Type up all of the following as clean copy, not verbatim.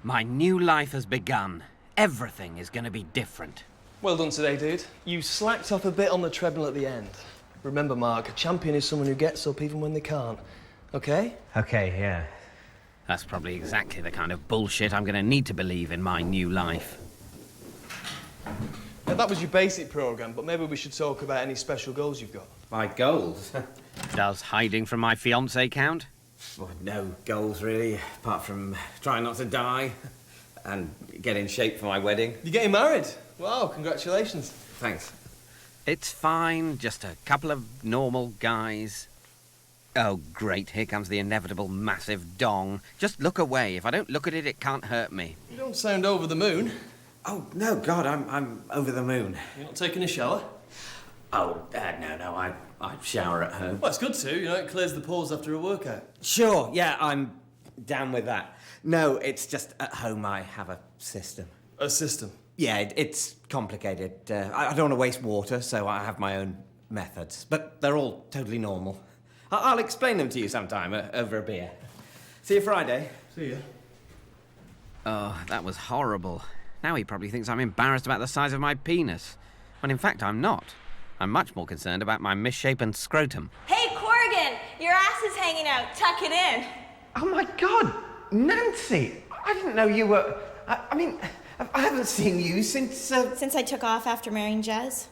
My new life has begun. Everything is going to be different. Well done today, dude. You slacked off a bit on the treadmill at the end. Remember, Mark, a champion is someone who gets up even when they can't. Okay? Okay, yeah. That's probably exactly the kind of bullshit I'm going to need to believe in my new life. Now, that was your basic programme, but maybe we should talk about any special goals you've got. My goals? Does hiding from my fiancée count? Well, no goals, really, apart from trying not to die and get in shape for my wedding. You're getting married? Wow, congratulations. Thanks. It's fine, just a couple of normal guys. Oh, great, here comes the inevitable massive dong. Just look away. If I don't look at it, it can't hurt me. You don't sound over the moon. Oh, no, God, I'm over the moon. You're not taking a shower? Oh, no, I shower at home. Well, it's good to, you know, it clears the pores after a workout. Sure, yeah, I'm down with that. No, it's just at home I have a system. A system? Yeah, it's complicated. I don't want to waste water, so I have my own methods. But they're all totally normal. I'll explain them to you sometime over a beer. See you Friday. See ya. Oh, that was horrible. Now he probably thinks I'm embarrassed about the size of my penis. When in fact I'm not. I'm much more concerned about my misshapen scrotum. Hey, Corrigan! Your ass is hanging out. Tuck it in. Oh, my God! Nancy! I didn't know you were... I mean, I haven't seen you since... Since I took off after marrying Jez.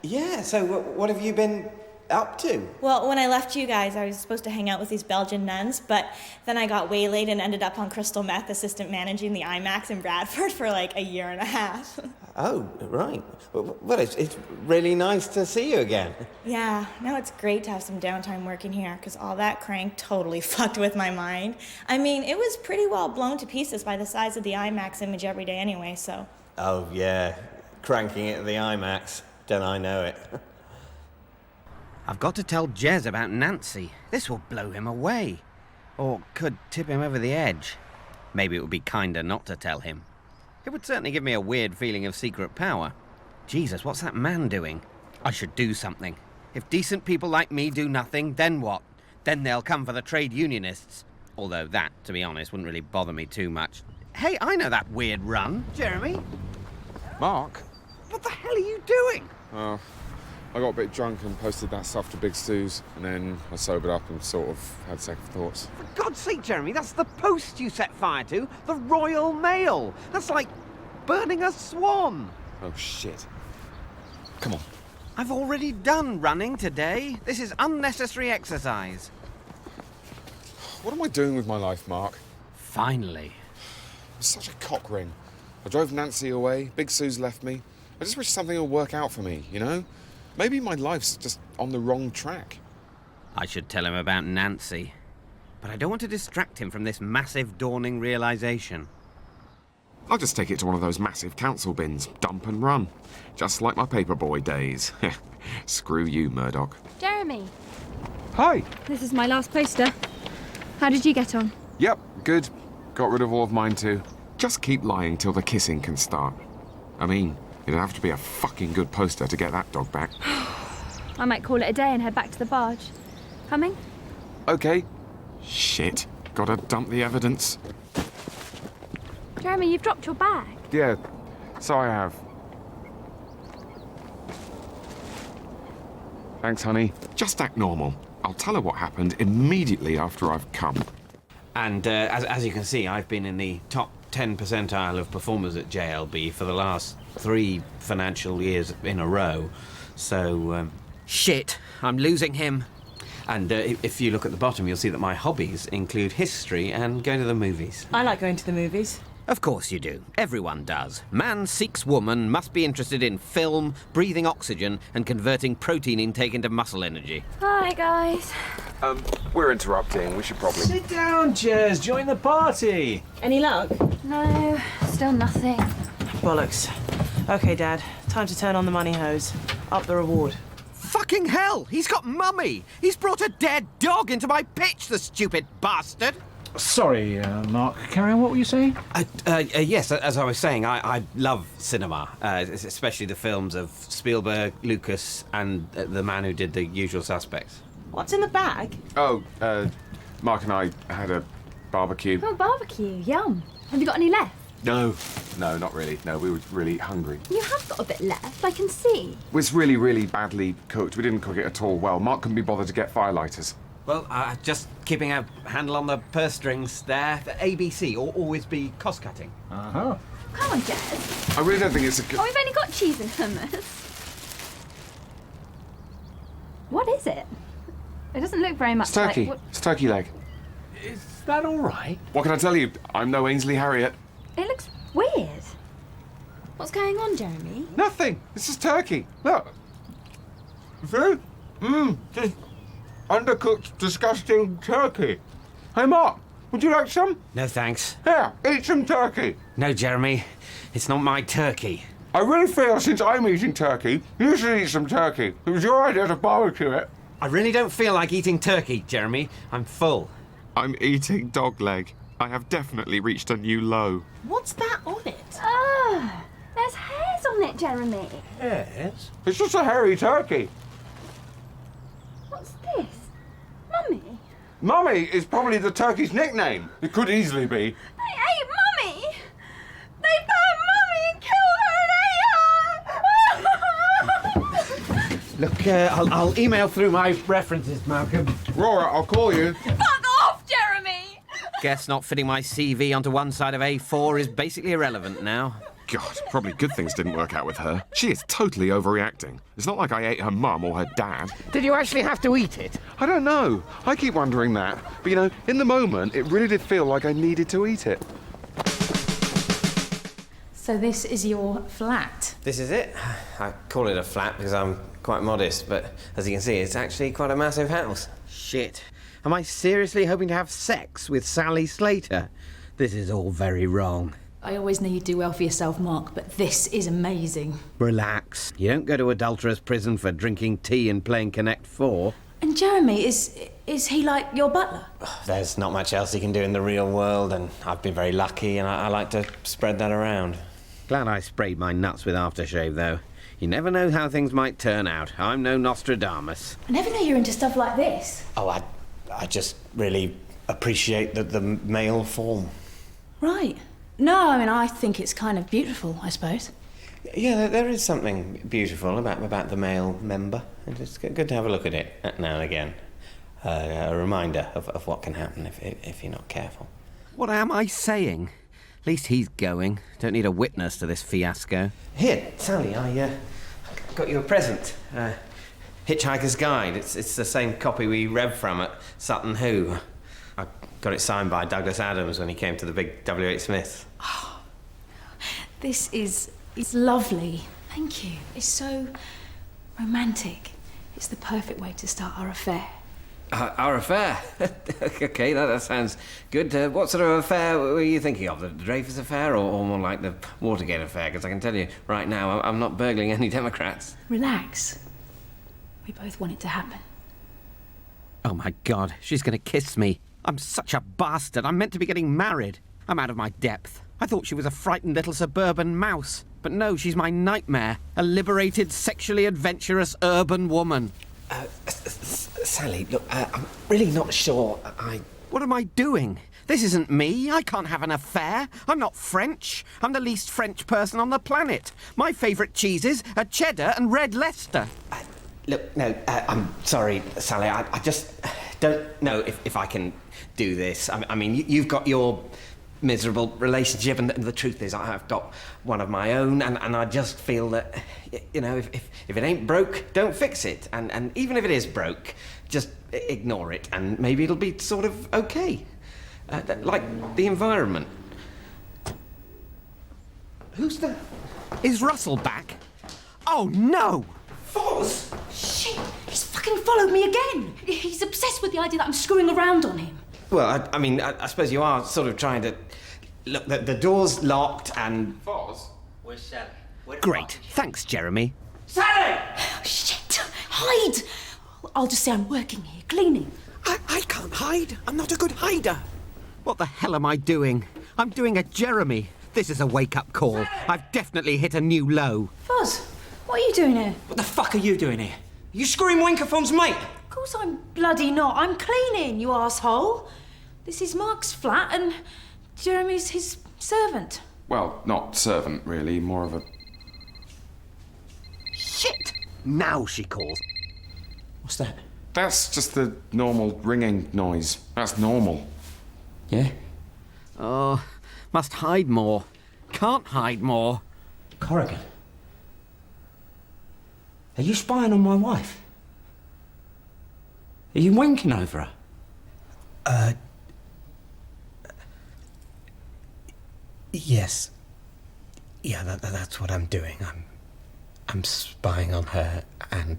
Yeah, so what have you been up to? Well, when I left you guys, I was supposed to hang out with these Belgian nuns, but then I got waylaid and ended up on crystal meth assistant managing the IMAX in Bradford for like a year and a half. Oh, right. Well, it's really nice to see you again. Yeah, now it's great to have some downtime working here, because all that crank totally fucked with my mind. I mean, it was pretty well blown to pieces by the size of the IMAX image every day anyway, so... Oh, yeah. Cranking it at the IMAX. Don't I know it. I've got to tell Jez about Nancy. This will blow him away. Or could tip him over the edge. Maybe it would be kinder not to tell him. It would certainly give me a weird feeling of secret power. Jesus, what's that man doing? I should do something. If decent people like me do nothing, then what? Then they'll come for the trade unionists. Although that, to be honest, wouldn't really bother me too much. Hey, I know that weird run. Jeremy? Mark? What the hell are you doing? I got a bit drunk and posted that stuff to Big Sue's, and then I sobered up and sort of had second thoughts. For God's sake, Jeremy, that's the Post you set fire to. The Royal Mail. That's like burning a swan. Oh, shit. Come on. I've already done running today. This is unnecessary exercise. What am I doing with my life, Mark? Finally. I'm such a cock ring. I drove Nancy away, Big Sue's left me. I just wish something would work out for me, you know? Maybe my life's just on the wrong track. I should tell him about Nancy. But I don't want to distract him from this massive dawning realization. I'll just take it to one of those massive council bins, dump and run. Just like my paperboy days. Screw you, Murdoch. Jeremy, Hi. this is my last poster. How did you get on? Yep, good. Got rid of all of mine too. Just keep lying till the kissing can start. I mean, it'd have to be a fucking good poster to get that dog back. I might call it a day and head back to the barge. Coming? Okay. Shit. Gotta dump the evidence. Jeremy, you've dropped your bag. Yeah, so I have. Thanks, honey. Just act normal. I'll tell her what happened immediately after I've come. And as you can see, I've been in the top 10 percentile of performers at JLB for the last 3 financial years in a row. So, shit, I'm losing him. And if you look at the bottom, you'll see that my hobbies include history and going to the movies. I like going to the movies. Of course you do. Everyone does. Man seeks woman, must be interested in film, breathing oxygen, and converting protein intake into muscle energy. Hi, guys. We're interrupting. We should probably... Sit down, Jez. Join the party. Any luck? No, still nothing. Bollocks. Okay, Dad. Time to turn on the money hose. Up the reward. Fucking hell! He's got mummy! He's brought a dead dog into my pitch, the stupid bastard! Sorry, Mark. Carry on. What were you saying? Yes, as I was saying, I love cinema, especially the films of Spielberg, Lucas, and the man who did The Usual Suspects. What's in the bag? Oh, Mark and I had a barbecue. Oh, barbecue, yum. Have you got any left? No, not really. No, we were really hungry. You have got a bit left, I can see. It was really, really badly cooked. We didn't cook it at all well. Mark couldn't be bothered to get firelighters. Well, just keeping a handle on the purse strings there. The ABC, or always be cost-cutting. Uh-huh. Come on, Jez. I really don't think it's a good... Oh, we've only got cheese and hummus. What is it? It doesn't look very much It's turkey. like... It's turkey leg. Is that all right? What can I tell you? I'm no Ainsley Harriott. It looks weird. What's going on, Jeremy? Nothing. This is turkey. Look. See? Just undercooked, disgusting turkey. Hey, Mark, would you like some? No thanks. Here, eat some turkey. No, Jeremy. It's not my turkey. I really feel since I'm eating turkey, you should eat some turkey. It was your idea to barbecue it. I really don't feel like eating turkey, Jeremy. I'm full. I'm eating dog leg. I have definitely reached a new low. What's that on it? Ah, there's hairs on it, Jeremy. Yes. It's just a hairy turkey. What's this? Mummy? Mummy is probably the turkey's nickname. It could easily be. They ate Mummy! They found Mummy and killed her and ate her! Look, I'll email through my references, Malcolm. Rora, I'll call you. Fuck off, Jeremy! Guess not fitting my CV onto one side of A4 is basically irrelevant now. God, probably good things didn't work out with her. She is totally overreacting. It's not like I ate her mum or her dad. Did you actually have to eat it? I don't know. I keep wondering that. But, you know, in the moment, it really did feel like I needed to eat it. So this is your flat. This is it. I call it a flat because I'm quite modest, but as you can see, it's actually quite a massive house. Shit. Am I seriously hoping to have sex with Sally Slater? This is all very wrong. I always knew you'd do well for yourself, Mark, but this is amazing. Relax. You don't go to adulterous prison for drinking tea and playing Connect 4. And Jeremy, is he like your butler? There's not much else you can do in the real world, and I've been very lucky, and I like to spread that around. Glad I sprayed my nuts with aftershave, though. You never know how things might turn out. I'm no Nostradamus. I never knew you're into stuff like this. Oh, I just really appreciate the male form. Right. No, I mean, I think it's kind of beautiful, I suppose. Yeah, there is something beautiful about the male member. And it's good to have a look at it now and again. A reminder of what can happen if you're not careful. What am I saying? At least he's going. Don't need a witness to this fiasco. Here, Sally, I got you a present. Hitchhiker's Guide. It's the same copy we read from at Sutton Hoo. I got it signed by Douglas Adams when he came to the big W.H. Smith. Oh, this is lovely. Thank you. It's so romantic. It's the perfect way to start our affair. Our affair? OK, that sounds good. What sort of affair were you thinking of? The Dreyfus affair or more like the Watergate affair? Because I can tell you right now, I'm not burgling any Democrats. Relax. We both want it to happen. Oh, my God. She's going to kiss me. I'm such a bastard. I'm meant to be getting married. I'm out of my depth. I thought she was a frightened little suburban mouse. But no, she's my nightmare. A liberated, sexually adventurous urban woman. Sally, look, I'm really not sure What am I doing? This isn't me. I can't have an affair. I'm not French. I'm the least French person on the planet. My favourite cheeses are cheddar and red Leicester. Look, no, I'm sorry, Sally. I just don't know if I can do this. I mean, you've got your miserable relationship, and the truth is I've got one of my own, and I just feel that, you know, if it ain't broke, don't fix it. And even if it is broke, just ignore it, and maybe it'll be sort of okay. Like the environment. Who's that? Is Russell back? Oh, no! Foz! Shit! He's fucking followed me again! He's obsessed with the idea that I'm screwing around on him. Well, I mean, I suppose you are sort of trying to... Look, the door's locked and... Foz? Where's Sally? Great. Thanks, Jeremy. Sally! Oh, shit! Hide! I'll just say I'm working here, cleaning. I can't hide. I'm not a good hider. What the hell am I doing? I'm doing a Jeremy. This is a wake-up call. I've definitely hit a new low. Fuzz, what are you doing here? What the fuck are you doing here? You screwing Winkerphone's mate? Of course I'm bloody not. I'm cleaning, you asshole. This is Mark's flat and Jeremy's his servant. Well, not servant, really, more of a... Shit! Now she calls. What's that? That's just the normal ringing noise. That's normal. Yeah? Oh, must hide more. Can't hide more. Corrigan? Are you spying on my wife? Are you wanking over her? Yes. Yeah, that's what I'm doing. I'm spying on her and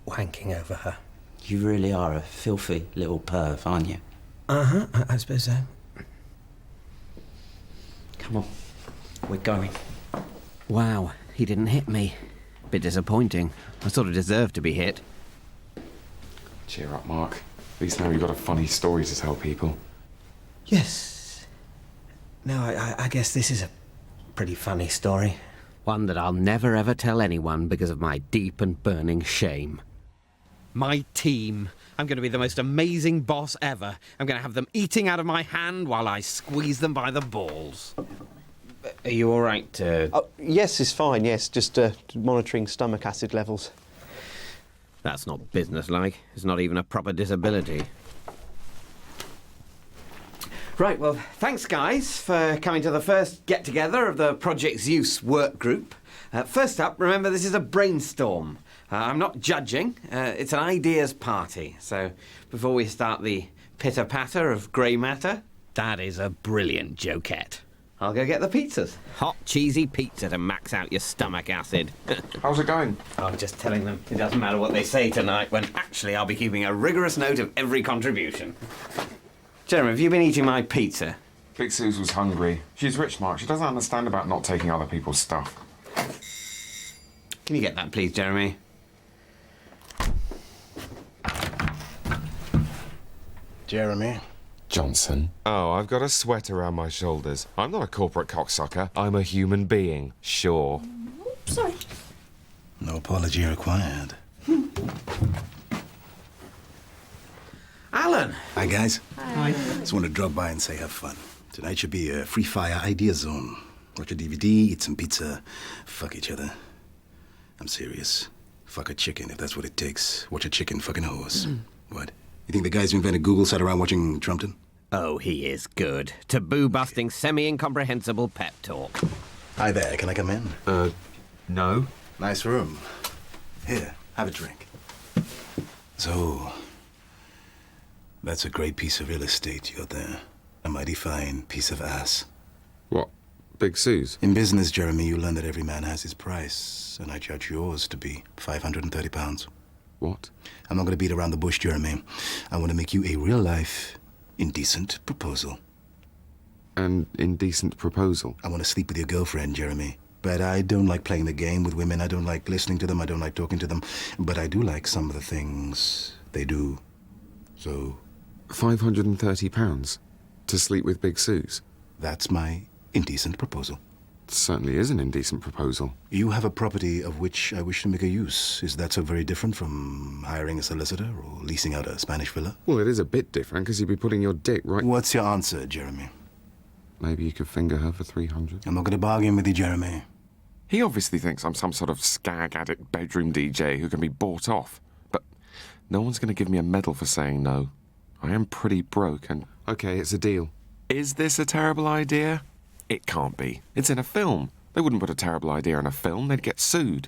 wanking over her. You really are a filthy little perv, aren't you? Uh-huh, I suppose so. Come on, we're going. Wow, he didn't hit me. Bit disappointing. I sort of deserved to be hit. Cheer up, Mark. At least now you've got a funny story to tell people. Yes. No, I guess this is a pretty funny story. One that I'll never ever tell anyone because of my deep and burning shame. My team. I'm going to be the most amazing boss ever. I'm going to have them eating out of my hand while I squeeze them by the balls. Are you all right? Yes, it's fine, yes. Just monitoring stomach acid levels. That's not businesslike. It's not even a proper disability. Right, well, thanks, guys, for coming to the first get-together of the Project Zeus work group. First up, remember, this is a brainstorm. I'm not judging. It's an ideas party. So before we start the pitter-patter of grey matter... That is a brilliant jokette. I'll go get the pizzas. Hot, cheesy pizza to max out your stomach acid. How's it going? I'm just telling them it doesn't matter what they say tonight, when actually I'll be keeping a rigorous note of every contribution. Jeremy, have you been eating my pizza? Big Suze was hungry. She's rich, Mark. She doesn't understand about not taking other people's stuff. Can you get that, please, Jeremy? Jeremy? Johnson. Oh, I've got a sweat around my shoulders. I'm not a corporate cocksucker. I'm a human being, sure. Sorry. No apology required. Alan! Hi, guys. Hi. Just want to drop by and say have fun. Tonight should be a free-fire idea zone. Watch a DVD, eat some pizza, fuck each other. I'm serious. Fuck a chicken if that's what it takes. Watch a chicken fucking a horse. What? You think the guys who invented Google sat around watching Trumpton? Oh, he is good. Taboo-busting, semi-incomprehensible pep talk. Hi there, can I come in? No. Nice room. Here, have a drink. So, that's a great piece of real estate you got there. A mighty fine piece of ass. What? Big Suze? In business, Jeremy, you learn that every man has his price, and I judge yours to be £530. What? I'm not going to beat around the bush, Jeremy. I want to make you a real-life, indecent proposal. An indecent proposal? I want to sleep with your girlfriend, Jeremy. But I don't like playing the game with women. I don't like listening to them. I don't like talking to them. But I do like some of the things they do. So... £530? To sleep with Big Suze? That's my indecent proposal. It certainly is an indecent proposal. You have a property of which I wish to make a use. Is that so very different from hiring a solicitor or leasing out a Spanish villa? Well, it is a bit different, because you'd be putting your dick right... What's your answer, Jeremy? Maybe you could finger her for 300? I'm not going to bargain with you, Jeremy. He obviously thinks I'm some sort of skag addict bedroom DJ who can be bought off. But no one's going to give me a medal for saying no. I am pretty broke and... OK, it's a deal. Is this a terrible idea? It can't be. It's in a film. They wouldn't put a terrible idea in a film. They'd get sued.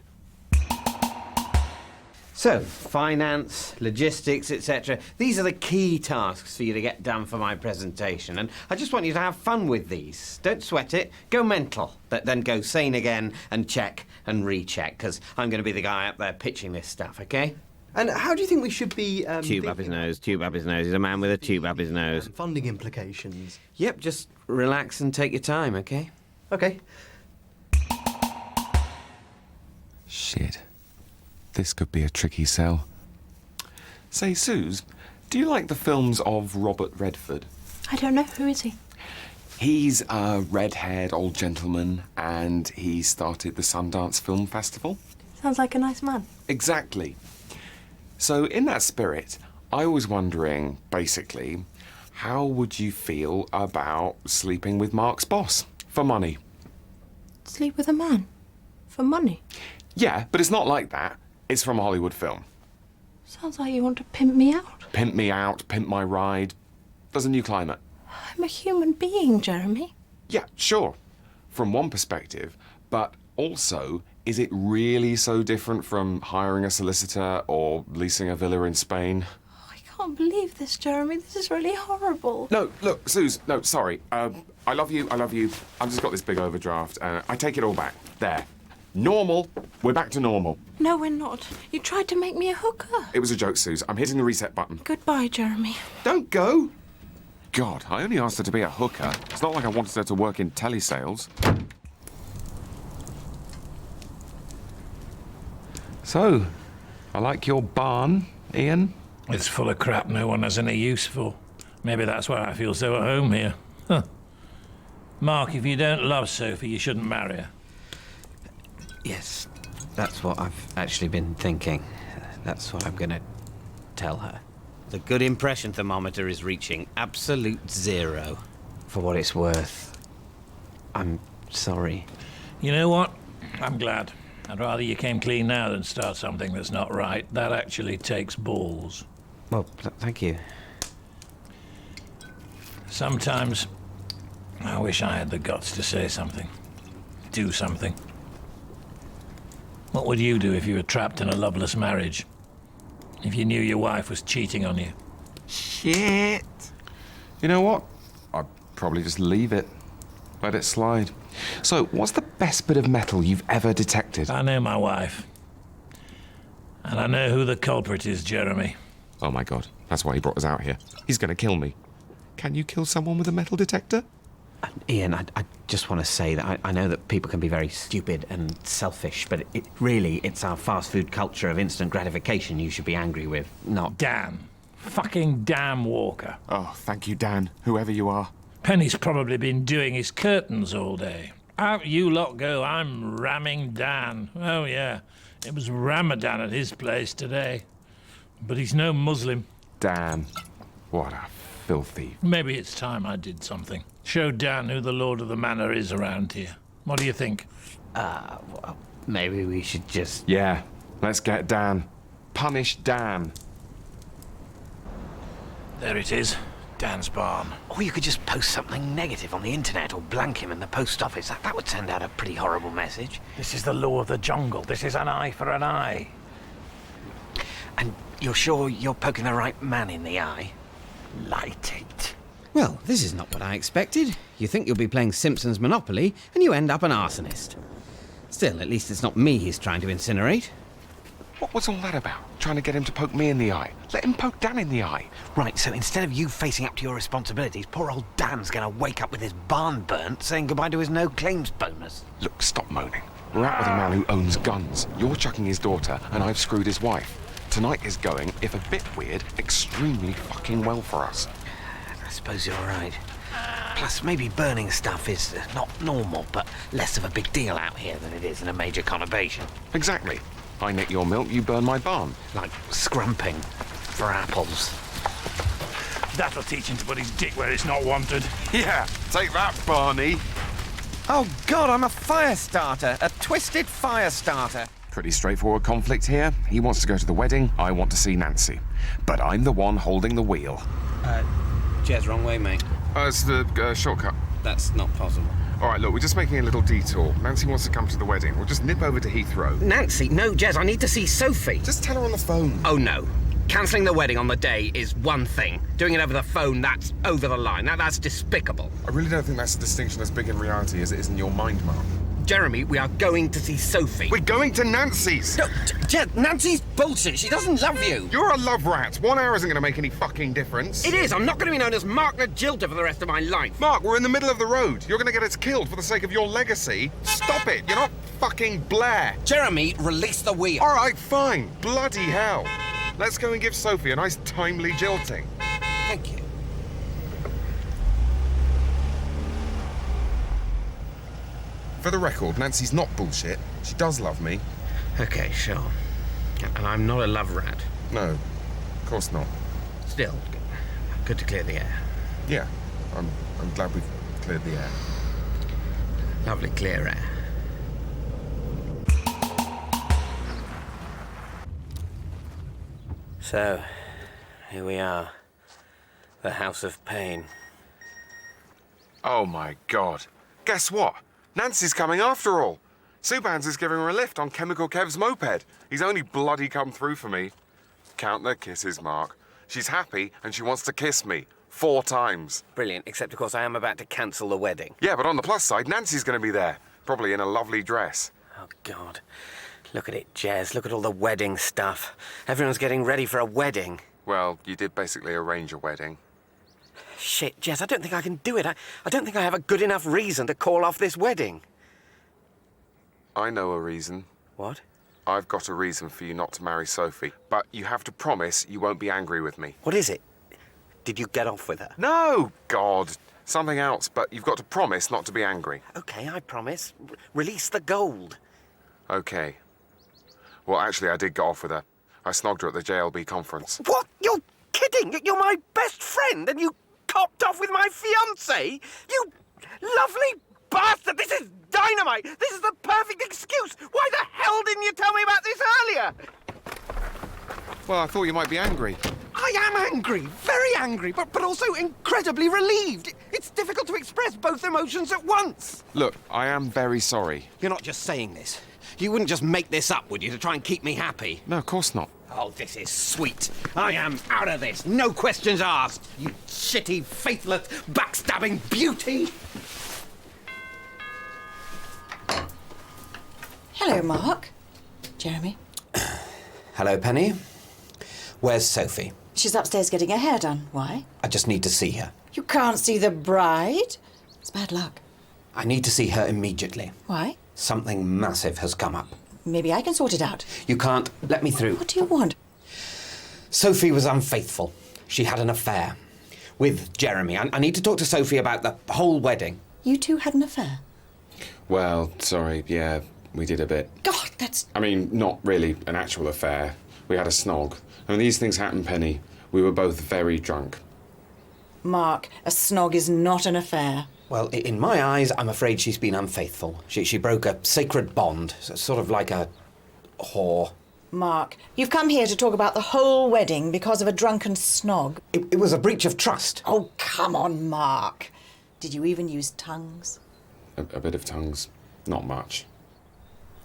So, finance, logistics, etc. These are the key tasks for you to get done for my presentation. And I just want you to have fun with these. Don't sweat it. Go mental. But then go sane again and check and recheck, because I'm going to be the guy up there pitching this stuff, OK? And how do you think we should be... Tube up his nose, tube up his nose. He's a man with a tube up his nose. Funding implications. Yep, just relax and take your time, OK? OK. Shit. This could be a tricky sell. Say, Suze, do you like the films of Robert Redford? I don't know. Who is he? He's a red-haired old gentleman, and he started the Sundance Film Festival. Sounds like a nice man. Exactly. So, in that spirit, I was wondering, basically, how would you feel about sleeping with Mark's boss for money? Sleep with a man? For money? Yeah, but it's not like that. It's from a Hollywood film. Sounds like you want to pimp me out. Pimp me out, pimp my ride. There's a new climate. I'm a human being, Jeremy. Yeah, sure. From one perspective, but also, is it really so different from hiring a solicitor or leasing a villa in Spain? I can't believe this, Jeremy. This is really horrible. No, look, Suze, no, sorry. I love you, I've just got this big overdraft. I take it all back. There. Normal. We're back to normal. No, we're not. You tried to make me a hooker. It was a joke, Suze. I'm hitting the reset button. Goodbye, Jeremy. Don't go! God, I only asked her to be a hooker. It's not like I wanted her to work in telesales. So, I like your barn, Ian. It's full of crap no one has any use for. Maybe that's why I feel so at home here. Huh. Mark, if you don't love Sophie, you shouldn't marry her. Yes, that's what I've actually been thinking. That's what I'm gonna tell her. The good impression thermometer is reaching absolute 0. For what it's worth, I'm sorry. You know what? I'm glad. I'd rather you came clean now than start something that's not right. That actually takes balls. Well, thank you. Sometimes I wish I had the guts to say something. Do something. What would you do if you were trapped in a loveless marriage? If you knew your wife was cheating on you? Shit. You know what? I'd probably just leave it. Let it slide. So, what's the best bit of metal you've ever detected? I know my wife. And I know who the culprit is, Jeremy. Oh my God, that's why he brought us out here. He's gonna kill me. Can you kill someone with a metal detector? Ian, I just want to say that I know that people can be very stupid and selfish, but it's our fast food culture of instant gratification you should be angry with, not... Dan. Fucking Dan Walker. Oh, thank you, Dan, whoever you are. Penny's probably been doing his curtains all day. Out you lot go, I'm ramming Dan. Oh, yeah. It was Ramadan at his place today. But he's no Muslim. Dan. What a filthy... Maybe it's time I did something. Show Dan who the Lord of the Manor is around here. What do you think? Well, maybe we should just... Yeah, let's get Dan. Punish Dan. There it is. Dan's barn. Or you could just post something negative on the internet or blank him in the post office. That would send out a pretty horrible message. This is the law of the jungle. This is an eye for an eye. And you're sure you're poking the right man in the eye? Light it. Well, this is not what I expected. You think you'll be playing Simpsons Monopoly, and you end up an arsonist. Still, at least it's not me he's trying to incinerate. What was all that about? Trying to get him to poke me in the eye? Let him poke Dan in the eye. Right, so instead of you facing up to your responsibilities, poor old Dan's gonna wake up with his barn burnt, saying goodbye to his no-claims bonus. Look, stop moaning. We're out with a man who owns guns. You're chucking his daughter, and I've screwed his wife. Tonight is going, if a bit weird, extremely fucking well for us. I suppose you're right. Plus, maybe burning stuff is not normal, but less of a big deal out here than it is in a major conurbation. Exactly. I nick your milk, you burn my barn. Like scrumping for apples. That'll teach him to put his dick where it's not wanted. Yeah, take that, Barney. Oh, God, I'm a fire starter. A twisted fire starter. Pretty straightforward conflict here. He wants to go to the wedding, I want to see Nancy. But I'm the one holding the wheel. Jez, wrong way, mate. It's the shortcut. That's not possible. All right, look, we're just making a little detour. Nancy wants to come to the wedding. We'll just nip over to Heathrow. Nancy? No, Jez, I need to see Sophie. Just tell her on the phone. Oh, no. Cancelling the wedding on the day is one thing. Doing it over the phone, that's over the line. That's despicable. I really don't think that's a distinction as big in reality as it is in your mind, Mark. Jeremy, we are going to see Sophie. We're going to Nancy's! No, Jez, Nancy's bullshit. She doesn't love you. You're a love rat. 1 hour isn't going to make any fucking difference. It is. I'm not going to be known as Mark Najilda for the rest of my life. Mark, we're in the middle of the road. You're going to get us killed for the sake of your legacy. Stop it. You're not fucking Blair. Jeremy, release the wheel. All right, fine. Bloody hell. Let's go and give Sophie a nice timely jilting. Thank you. For the record, Nancy's not bullshit. She does love me. Okay, sure. And I'm not a love rat. No, of course not. Still, good to clear the air. Yeah, I'm glad we've cleared the air. Lovely clear air. So, here we are. The House of Pain. Oh my God. Guess what? Nancy's coming after all. Subans is giving her a lift on Chemical Kev's moped. He's only bloody come through for me. Count the kisses, Mark. She's happy and she wants to kiss me 4 times. Brilliant, except of course I am about to cancel the wedding. Yeah, but on the plus side, Nancy's going to be there. Probably in a lovely dress. Oh, God. Look at it, Jez. Look at all the wedding stuff. Everyone's getting ready for a wedding. Well, you did basically arrange a wedding. Shit, Jez, I don't think I can do it. I don't think I have a good enough reason to call off this wedding. I know a reason. What? I've got a reason for you not to marry Sophie, but you have to promise you won't be angry with me. What is it? Did you get off with her? No, God. Something else, but you've got to promise not to be angry. Okay, I promise. Release the gold. Okay. Well, actually, I did get off with her. I snogged her at the JLB conference. What? You're kidding? You're my best friend and you copped off with my fiancé? You lovely bastard! This is dynamite! This is the perfect excuse! Why the hell didn't you tell me about this earlier? Well, I thought you might be angry. I am angry, very angry, but also incredibly relieved. It's difficult to express both emotions at once. Look, I am very sorry. You're not just saying this. You wouldn't just make this up, would you, to try and keep me happy? No, of course not. Oh, this is sweet. I am out of this. No questions asked. You shitty, faithless, backstabbing beauty. Hello, Mark. Jeremy. Hello, Penny. Where's Sophie? She's upstairs getting her hair done. Why? I just need to see her. You can't see the bride? It's bad luck. I need to see her immediately. Why? Something massive has come up. Maybe I can sort it out. You can't. Let me through. What do you want? Sophie was unfaithful. She had an affair with Jeremy. I need to talk to Sophie about the whole wedding. You two had an affair? Well, sorry, yeah, we did a bit. God, that's... I mean, not really an actual affair. We had a snog. I mean, these things happen, Penny. We were both very drunk. Mark, a snog is not an affair. Well, in my eyes, I'm afraid she's been unfaithful. She broke a sacred bond, sort of like a whore. Mark, you've come here to talk about the whole wedding because of a drunken snog. It was a breach of trust. Oh, come on, Mark. Did you even use tongues? A bit of tongues, not much.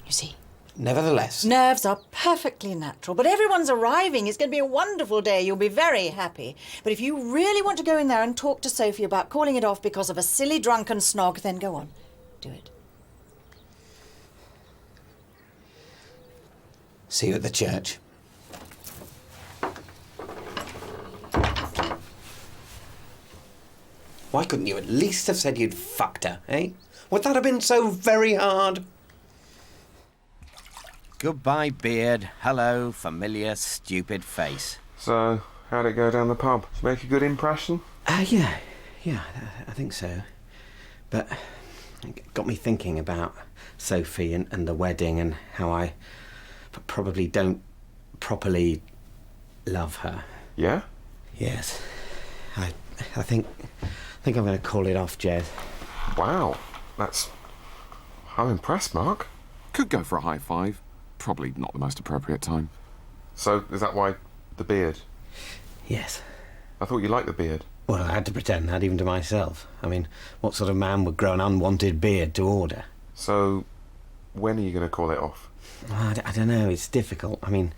You see? Nevertheless... Nerves are perfectly natural, but everyone's arriving. It's going to be a wonderful day. You'll be very happy. But if you really want to go in there and talk to Sophie about calling it off because of a silly drunken snog, then go on. Do it. See you at the church. Why couldn't you at least have said you'd fucked her, eh? Would that have been so very hard? Goodbye, beard. Hello, familiar, stupid face. So, how'd it go down the pub? Did you make a good impression? Yeah, I think so. But it got me thinking about Sophie and the wedding and how I probably don't properly love her. Yeah? Yes. I think I'm going to call it off, Jez. Wow, I'm impressed, Mark. Could go for a high five. Probably not the most appropriate time. So, is that why the beard? Yes. I thought you liked the beard. Well, I had to pretend that even to myself. I mean, what sort of man would grow an unwanted beard to order? So, when are you going to call it off? I don't know, it's difficult. I mean,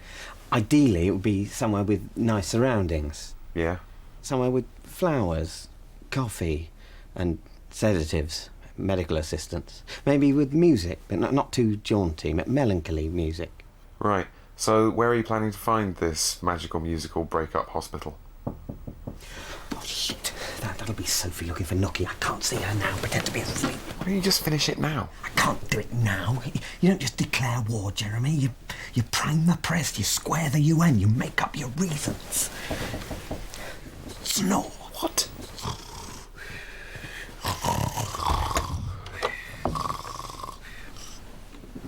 ideally it would be somewhere with nice surroundings. Yeah? Somewhere with flowers, coffee, and sedatives, medical assistants. Maybe with music, but not too jaunty, melancholy music. Right. So, where are you planning to find this magical musical break-up hospital? Oh, shit. That'll be Sophie looking for Nocky. I can't see her now. Pretend to be asleep. Why don't you just finish it now? I can't do it now. You don't just declare war, Jeremy. You prime the press, you square the UN, you make up your reasons. Snore. What?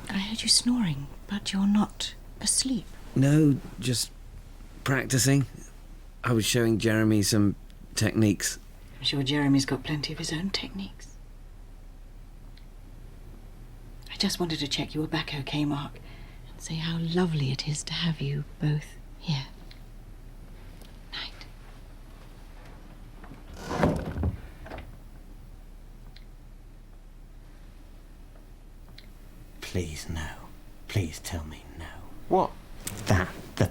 I heard you snoring, but you're not asleep. No, just practicing. I was showing Jeremy some techniques. I'm sure Jeremy's got plenty of his own techniques. I just wanted to check you were back okay, Mark, and say how lovely it is to have you both here. Please, no. Please tell me no. What? The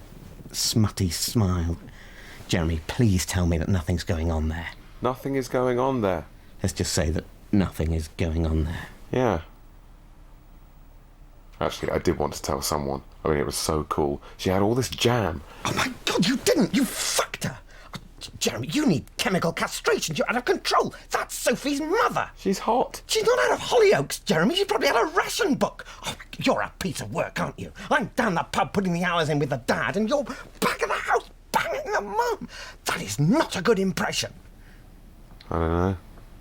smutty smile. Jeremy, please tell me that nothing's going on there. Nothing is going on there. Let's just say that nothing is going on there. Yeah. Actually, I did want to tell someone. I mean, it was so cool. She had all this jam. Oh my God, you didn't! You fucked her! Jeremy, you need chemical castration. You're out of control. That's Sophie's mother. She's hot. She's not out of Hollyoaks, Jeremy. She's probably had a ration book. Oh, you're a piece of work, aren't you? I'm down the pub putting the hours in with the dad, and you're back at the house banging the mum. That is not a good impression. I don't know.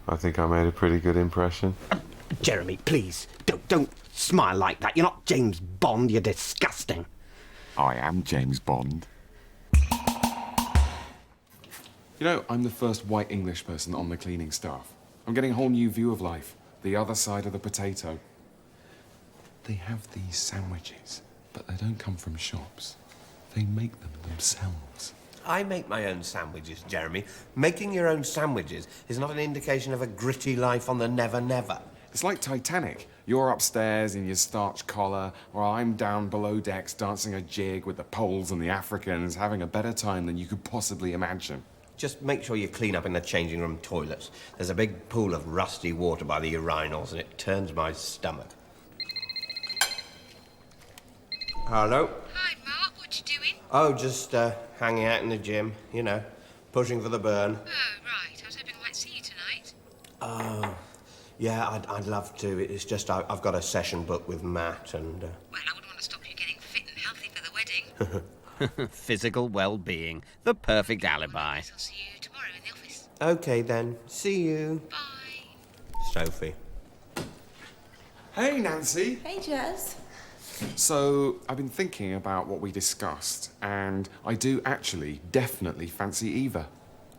I think I made a pretty good impression. Jeremy, please, don't smile like that. You're not James Bond. You're disgusting. I am James Bond. You know, I'm the first white English person on the cleaning staff. I'm getting a whole new view of life. The other side of the potato. They have these sandwiches, but they don't come from shops. They make them themselves. I make my own sandwiches, Jeremy. Making your own sandwiches is not an indication of a gritty life on the never-never. It's like Titanic. You're upstairs in your starch collar, while I'm down below decks dancing a jig with the Poles and the Africans, having a better time than you could possibly imagine. Just make sure you clean up in the changing room toilets. There's a big pool of rusty water by the urinals, and it turns my stomach. Hello? Hi, Mark. What you doing? Oh, just hanging out in the gym, you know, pushing for the burn. Oh, right. I was hoping I might see you tonight. Oh, yeah, I'd love to. It's just I've got a session booked with Matt, and... Well, I wouldn't want to stop you getting fit and healthy for the wedding. Physical well-being. The perfect alibi. I'll see you tomorrow in the office. OK, then. See you. Bye. Sophie. Hey, Nancy. Hey, Jez. So, I've been thinking about what we discussed, and I do actually definitely fancy Eva.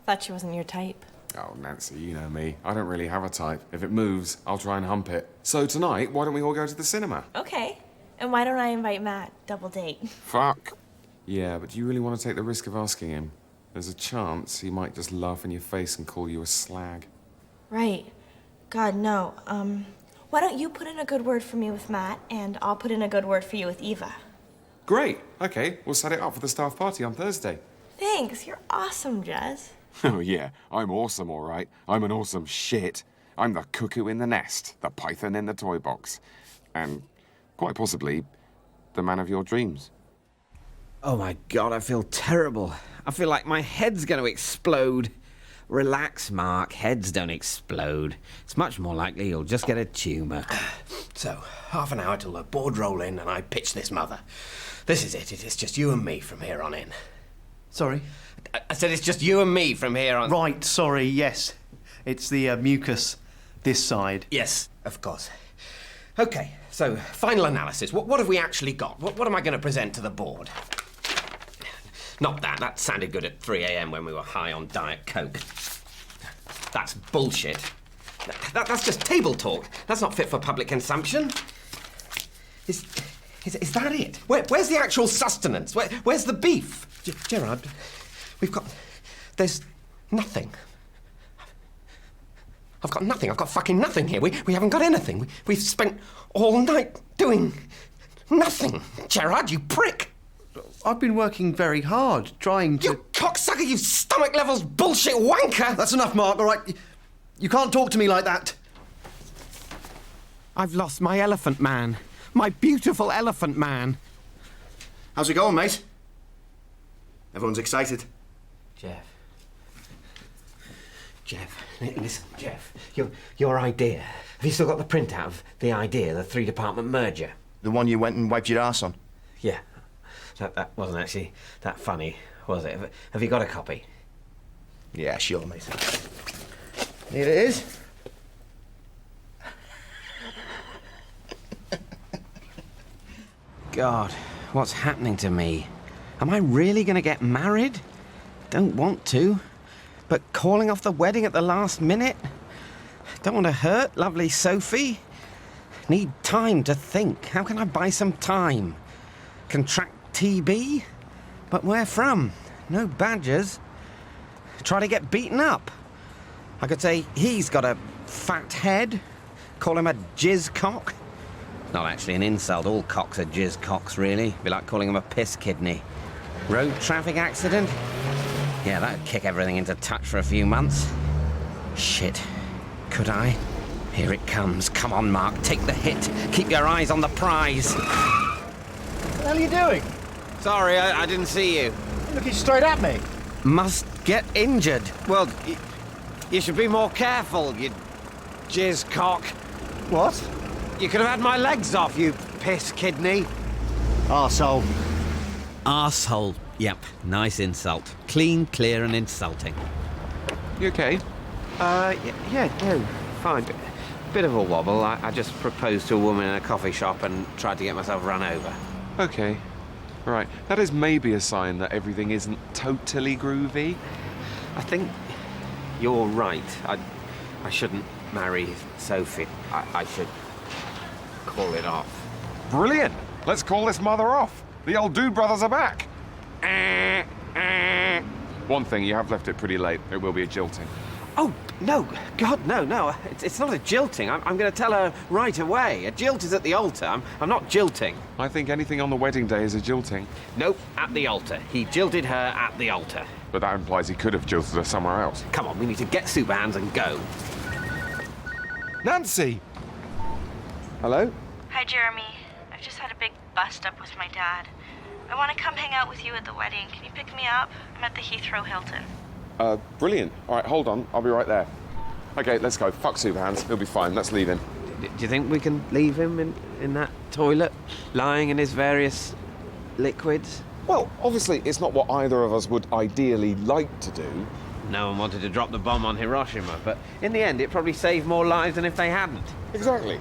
Thought she wasn't your type. Oh, Nancy, you know me. I don't really have a type. If it moves, I'll try and hump it. So tonight, why don't we all go to the cinema? Okay. And why don't I invite Matt? Double date. Fuck. Yeah, but do you really want to take the risk of asking him? There's a chance he might just laugh in your face and call you a slag. Right. God, no. Why don't you put in a good word for me with Matt, and I'll put in a good word for you with Eva. Great. Okay, we'll set it up for the staff party on Thursday. Thanks. You're awesome, Jez. Oh, yeah. I'm awesome, all right. I'm an awesome shit. I'm the cuckoo in the nest, the python in the toy box, and quite possibly the man of your dreams. Oh my God, I feel terrible. I feel like my head's going to explode. Relax, Mark. Heads don't explode. It's much more likely you'll just get a tumour. So, half an hour till the board roll in and I pitch this mother. This is it. It's just you and me from here on in. Sorry? I said it's just you and me from here on... Right, sorry, yes. It's the mucus this side. Yes, of course. OK, so, final analysis. What have we actually got? What am I going to present to the board? Not that. That sounded good at 3 a.m. when we were high on Diet Coke. That's bullshit. That's just table talk. That's not fit for public consumption. Is that it? Where's the actual sustenance? Where's the beef? Gerard, we've got... There's nothing. I've got nothing. I've got fucking nothing here. We haven't got anything. We've spent all night doing nothing. Gerard, you prick. I've been working very hard, trying to... You cocksucker, you stomach levels bullshit wanker! That's enough, Mark, all right? You can't talk to me like that. I've lost my elephant man. My beautiful elephant man. How's it going, mate? Everyone's excited. Jeff, listen, Jeff, your idea. Have you still got the printout of the idea, the 3-department merger? The one you went and wiped your ass on? Yeah. That wasn't actually that funny, was it? Have you got a copy? Yeah, sure, mate. Here it is. God, what's happening to me? Am I really going to get married? don't want to. But calling off the wedding at the last minute? Don't want to hurt lovely Sophie. Need time to think. How can I buy some time? Contract TB? But where from? No badges. Try to get beaten up. I could say he's got a fat head. Call him a jizz cock. Not actually an insult. All cocks are jizz cocks, really. Be like calling him a piss kidney. Road traffic accident? Yeah, that'd kick everything into touch for a few months. Shit. Could I? Here it comes. Come on, Mark. Take the hit. Keep your eyes on the prize. What the hell are you doing? Sorry, I didn't see you. You're looking straight at me. Must get injured. Well, you should be more careful, you jizz cock. What? You could have had my legs off, you piss kidney. Arsehole. Arsehole. Yep, nice insult. Clean, clear and insulting. You okay? Yeah, no, fine. Bit of a wobble. I just proposed to a woman in a coffee shop and tried to get myself run over. Okay. Right. That is maybe a sign that everything isn't totally groovy. I think you're right. I shouldn't marry Sophie. I should call it off. Brilliant! Let's call this mother off. The old Dude Brothers are back. One thing, you have left it pretty late. It will be a jilting. Oh, no. God, no. It's not a jilting. I'm going to tell her right away. A jilt is at the altar. I'm not jilting. I think anything on the wedding day is a jilting. Nope, at the altar. He jilted her at the altar. But that implies he could have jilted her somewhere else. Come on, we need to get Superhands and go. Nancy! Hello? Hi, Jeremy. I've just had a big bust-up with my dad. I want to come hang out with you at the wedding. Can you pick me up? I'm at the Heathrow Hilton. Brilliant. All right, hold on. I'll be right there. Okay, let's go. Fuck Superhands. He'll be fine. Let's leave him. Do you think we can leave him in that toilet, lying in his various liquids? Well, obviously, it's not what either of us would ideally like to do. No one wanted to drop the bomb on Hiroshima, but in the end, it probably saved more lives than if they hadn't. Exactly.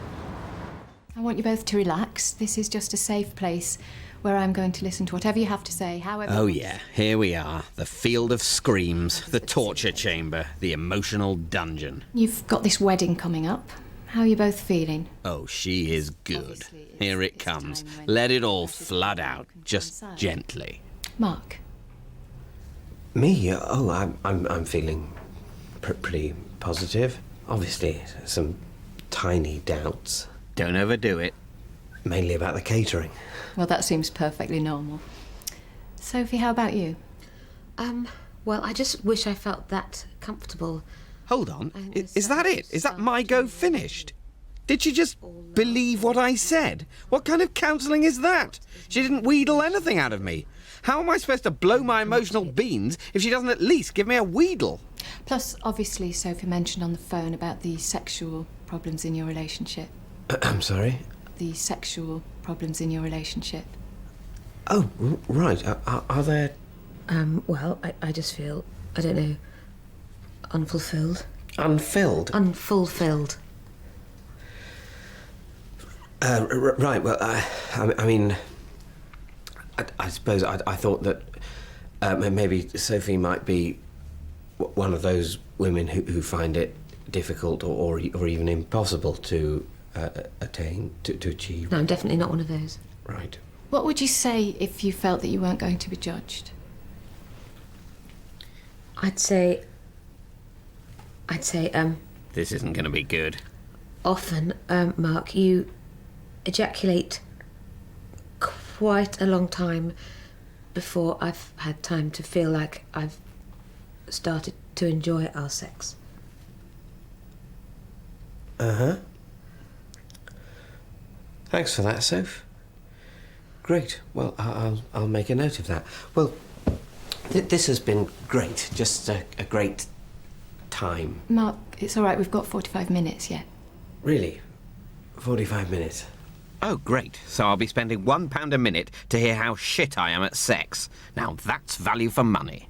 I want you both to relax. This is just a safe place where I'm going to listen to whatever you have to say, however... Oh, yeah. Here we are. The field of screams, the torture chamber, the emotional dungeon. You've got this wedding coming up. How are you both feeling? Oh, she is good. Here it comes. Let it all flood out, just gently. Mark? Me? Oh, I'm feeling pretty positive. Obviously, some tiny doubts. Don't overdo it. Mainly about the catering. Well, that seems perfectly normal. Sophie, how about you? Well, I just wish I felt that comfortable. Hold on. Is that it? Is that my go finished? Did she just believe what I said? What kind of counselling is that? She didn't wheedle anything out of me. How am I supposed to blow my emotional beans if she doesn't at least give me a wheedle? Plus, obviously, Sophie mentioned on the phone about the sexual problems in your relationship. I'm sorry? The sexual problems in your relationship. Oh, right. Are there... Well, I just feel, I don't know, unfulfilled. Unfilled? Unfulfilled. Right, well, I mean... I suppose I thought that maybe Sophie might be one of those women who find it difficult or even impossible to attain, to achieve. No, I'm definitely not one of those. Right. What would you say if you felt that you weren't going to be judged? I'd say, This isn't going to be good. often, Mark, you ejaculate quite a long time before I've had time to feel like I've started to enjoy our sex. Uh-huh. Thanks for that, Soph. Great. Well, I'll make a note of that. Well, this has been great. Just a great time. Mark, it's all right. We've got 45 minutes yet. Really? 45 minutes? Oh, great. So I'll be spending £1 a minute to hear how shit I am at sex. Now that's value for money.